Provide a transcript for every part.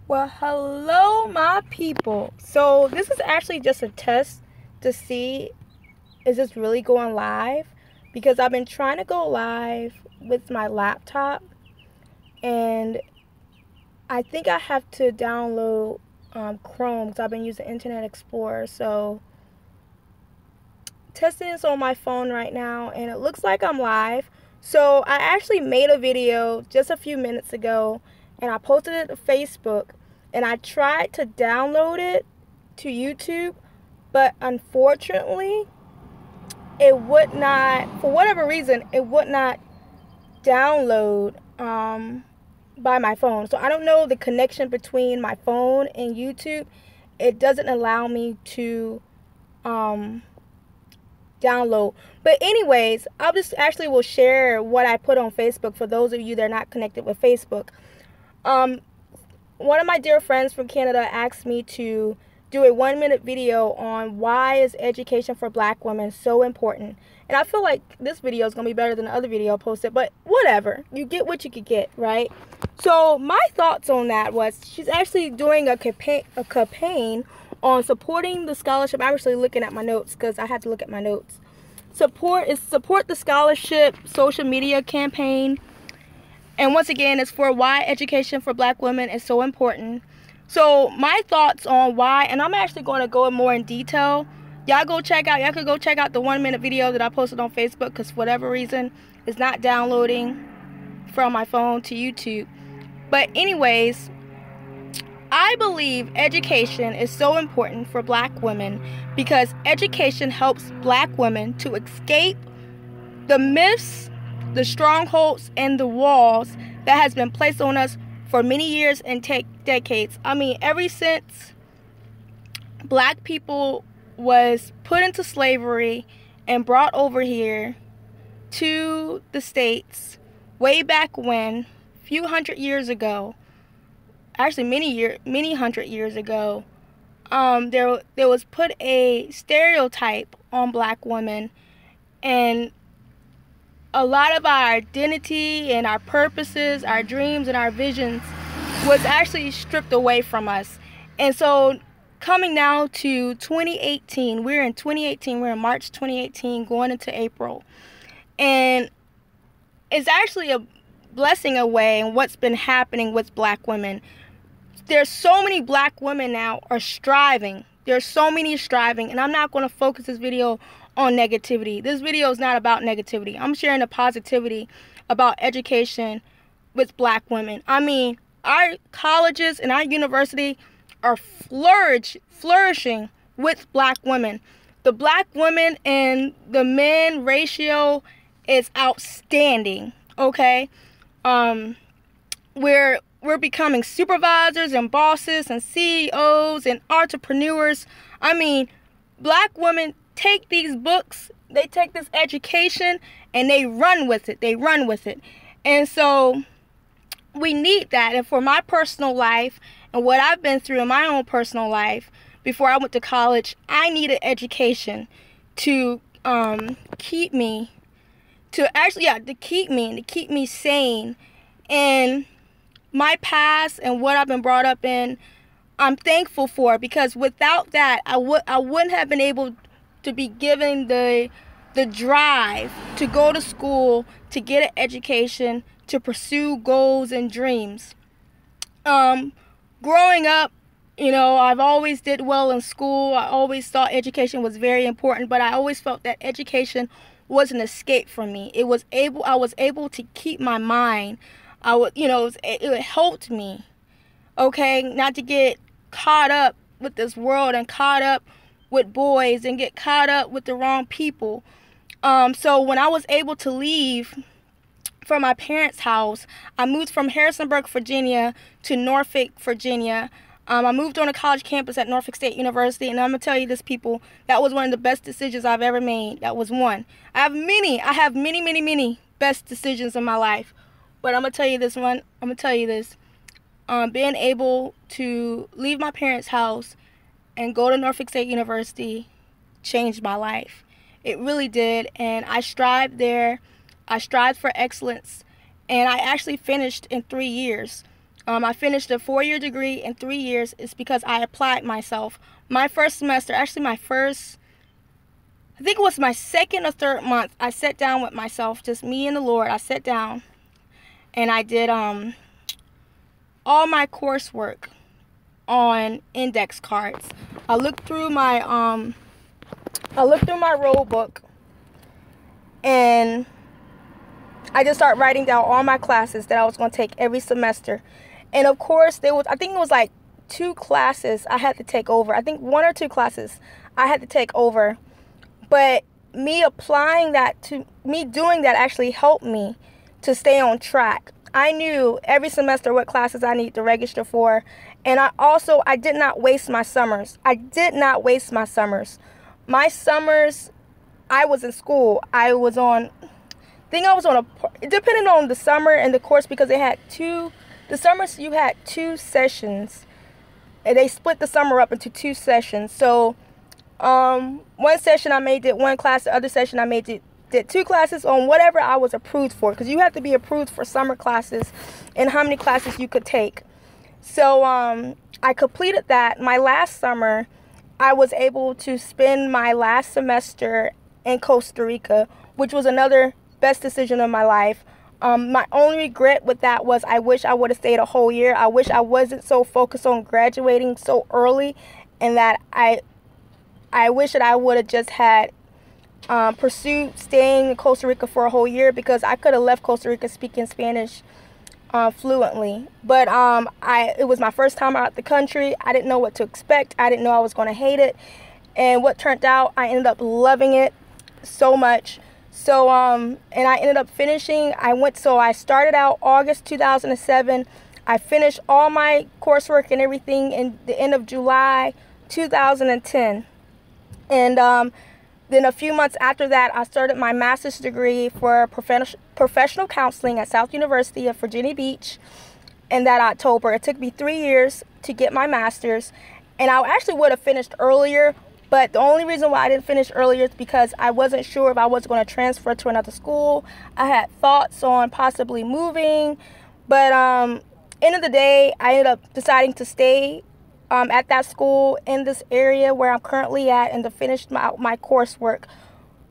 Well, hello, my people. So this is actually just a test to see is this really going live, because I've been trying to go live with my laptop, and I think I have to download Chrome because I've been using Internet Explorer. So testing this on my phone right now, and it looks like I'm live. So I actually made a video just a few minutes ago, and I posted it to Facebook, and I tried to download it to YouTube, but unfortunately it would not, for whatever reason, it would not download by my phone. So I don't know the connection between my phone and YouTube. It doesn't allow me to download. But anyways, I'll just actually will share what I put on Facebook for those of you that are not connected with Facebook. One of my dear friends from Canada asked me to do a 1-minute video on why is education for black women so important. And I feel like this video is going to be better than the other video I posted, but whatever. You get what you could get, right? So my thoughts on that was she's actually doing a campaign on supporting the scholarship. I'm actually looking at my notes because I had to look at my notes. Support the scholarship social media campaign. And once again, it's for why education for black women is so important. So my thoughts on why, and I'm actually going to go more in detail. Y'all could go check out the 1-minute video that I posted on Facebook, because for whatever reason, it's not downloading from my phone to YouTube. But anyways, I believe education is so important for black women because education helps black women to escape the myths, the strongholds, and the walls that has been placed on us for many years and decades. I mean, ever since black people was put into slavery and brought over here to the States way back when, few hundred years ago, actually many hundred years ago, there was put a stereotype on black women, and a lot of our identity and our purposes, our dreams and our visions was actually stripped away from us. And so coming now to 2018, we're in 2018, we're in March 2018 going into April. And it's actually a blessing away in what's been happening with black women. There's so many black women now are striving. There's so many striving, and I'm not going to focus this video on negativity. This video is not about negativity. I'm sharing the positivity about education with black women. I mean, our colleges and our university are flourishing with black women. The black women and the men ratio is outstanding, okay? We're becoming supervisors and bosses and CEOs and entrepreneurs. I mean, black women take these books, they take this education, and they run with it. And so we need that. And for my personal life and what I've been through in my own personal life before I went to college, I needed education to keep me sane. And my past and what I've been brought up in, I'm thankful for, because without that, I wouldn't have been able to be given the drive to go to school, to get an education, to pursue goals and dreams. Growing up, you know, I've always did well in school. I always thought education was very important, but I always felt that education was an escape for me. I was able to keep my mind. It helped me, okay, not to get caught up with this world and caught up with boys and get caught up with the wrong people. So when I was able to leave from my parents' house, I moved from Harrisonburg, Virginia to Norfolk, Virginia. I moved on a college campus at Norfolk State University, and I'm going to tell you this, people, that was one of the best decisions I've ever made. That was one. I have many best decisions in my life, but I'm going to tell you this one. I'm going to tell you this. Being able to leave my parents' house and go to Norfolk State University changed my life. It really did, and I strived there. I strived for excellence, and I actually finished in 3 years. I finished a 4-year degree in 3 years. It's because I applied myself. My first semester, actually I think it was my second or third month, I sat down with myself, just me and the Lord. I sat down and I did all my coursework on index cards. I looked through my roll book, and I just started writing down all my classes that I was going to take every semester. And of course, I think it was like 2 classes I had to take over. I think 1 or 2 classes I had to take over. But me doing that actually helped me to stay on track. I knew every semester what classes I need to register for. And I did not waste my summers. My summers, I was in school. It depended on the summer and the course, because the summers you had 2 sessions. And they split the summer up into 2 sessions. So, one session I did 1 class, the other session I did 2 classes on whatever I was approved for, because you have to be approved for summer classes and how many classes you could take. So I completed that. My last summer, I was able to spend my last semester in Costa Rica, which was another best decision of my life. My only regret with that was I wish I would have stayed a whole year. I wish I wasn't so focused on graduating so early, and that I wish that I would have just had pursued staying in Costa Rica for a whole year, because I could have left Costa Rica speaking Spanish fluently. But it was my first time out the country. I didn't know what to expect. I didn't know I was going to hate it. And what turned out, I ended up loving it so much. So, and I ended up finishing. I started out August 2007. I finished all my coursework and everything in the end of July 2010. And then a few months after that, I started my master's degree for professional counseling at South University of Virginia Beach in that October. It took me 3 years to get my master's, and I actually would have finished earlier, but the only reason why I didn't finish earlier is because I wasn't sure if I was going to transfer to another school. I had thoughts on possibly moving, but end of the day, I ended up deciding to stay at that school in this area where I'm currently at, and to finish my coursework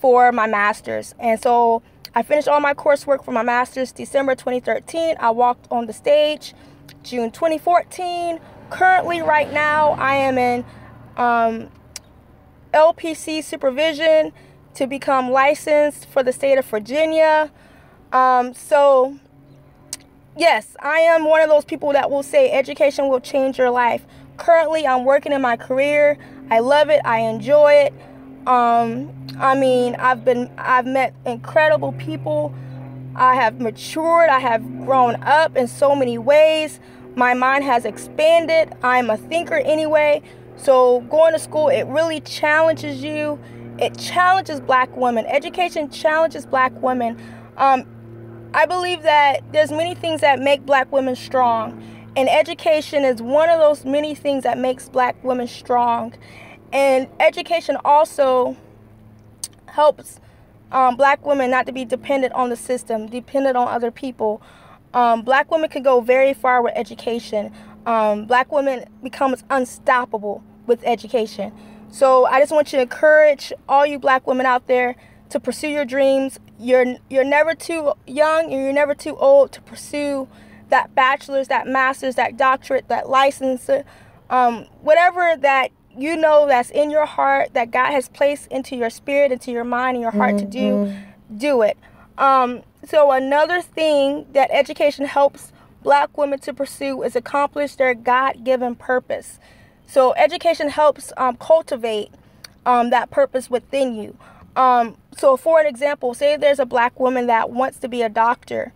for my master's. And so I finished all my coursework for my master's December 2013. I walked on the stage June 2014. Currently, right now, I am in LPC supervision to become licensed for the state of Virginia. So yes, I am one of those people that will say education will change your life. Currently, I'm working in my career. I love it. I enjoy it. I've met incredible people. I have matured. I have grown up in so many ways. My mind has expanded. I'm a thinker anyway. So going to school, it really challenges you. It challenges black women. Education challenges black women. I believe that there's many things that make black women strong. And education is one of those many things that makes black women strong. And education also helps black women not to be dependent on the system, dependent on other people. Black women can go very far with education. Black women becomes unstoppable with education. So I just want you to encourage all you black women out there to pursue your dreams. You're never too young and you're never too old to pursue that bachelor's, that master's, that doctorate, that license, whatever that you know that's in your heart, that God has placed into your spirit, into your mind and your heart to do it. So another thing that education helps black women to pursue is accomplish their God-given purpose. So education helps cultivate that purpose within you. So for an example, say there's a black woman that wants to be a doctor.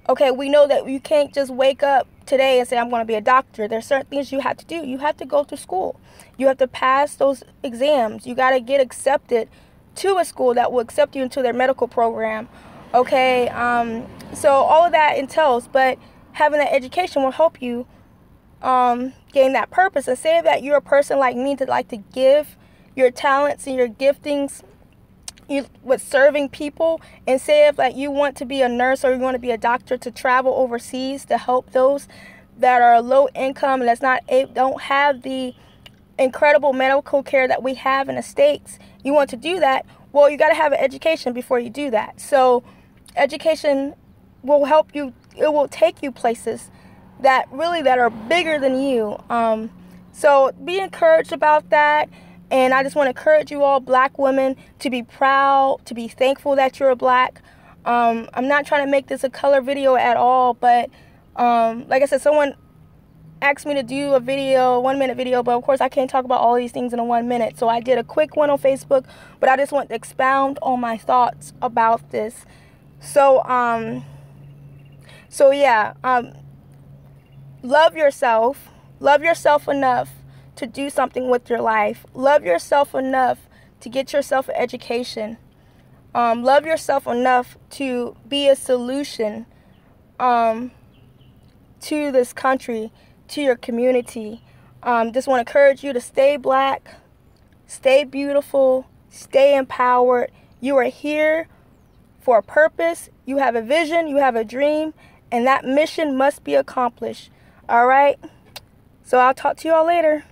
Okay, we know that you can't just wake up today and say, I'm going to be a doctor. There's certain things you have to do. You have to go to school. You have to pass those exams. You got to get accepted to a school that will accept you into their medical program. Okay, so all of that entails, but having that education will help you gain that purpose. And say that you're a person like me that like to give your talents and your giftings with serving people, and say if like you want to be a nurse or you want to be a doctor to travel overseas to help those, that are low income and don't have the incredible medical care that we have in the States, you want to do that, well, you got to have an education before you do that. So education will help you. It will take you places that are bigger than you. So be encouraged about that. And I just want to encourage you all, black women, to be proud, to be thankful that you're black. I'm not trying to make this a color video at all, but like I said, someone asked me to do a video, 1 minute video, but of course I can't talk about all these things in a 1 minute. So I did a quick one on Facebook, but I just want to expound on my thoughts about this. So yeah, love yourself. Love yourself enough to do something with your life. Love yourself enough to get yourself an education. Love yourself enough to be a solution to this country, to your community. Just want to encourage you to stay black, stay beautiful, stay empowered. You are here for a purpose. You have a vision, you have a dream, and that mission must be accomplished. All right? So I'll talk to you all later.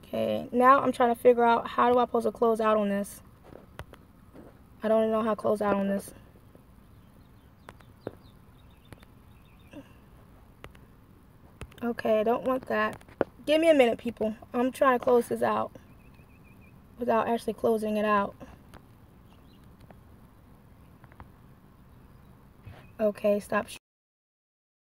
Okay, now I'm trying to figure out how do I supposed to close out on this. I don't even know how to close out on this. Okay, I don't want that. Give me a minute, people. I'm trying to close this out without actually closing it out. Okay, stop sharing.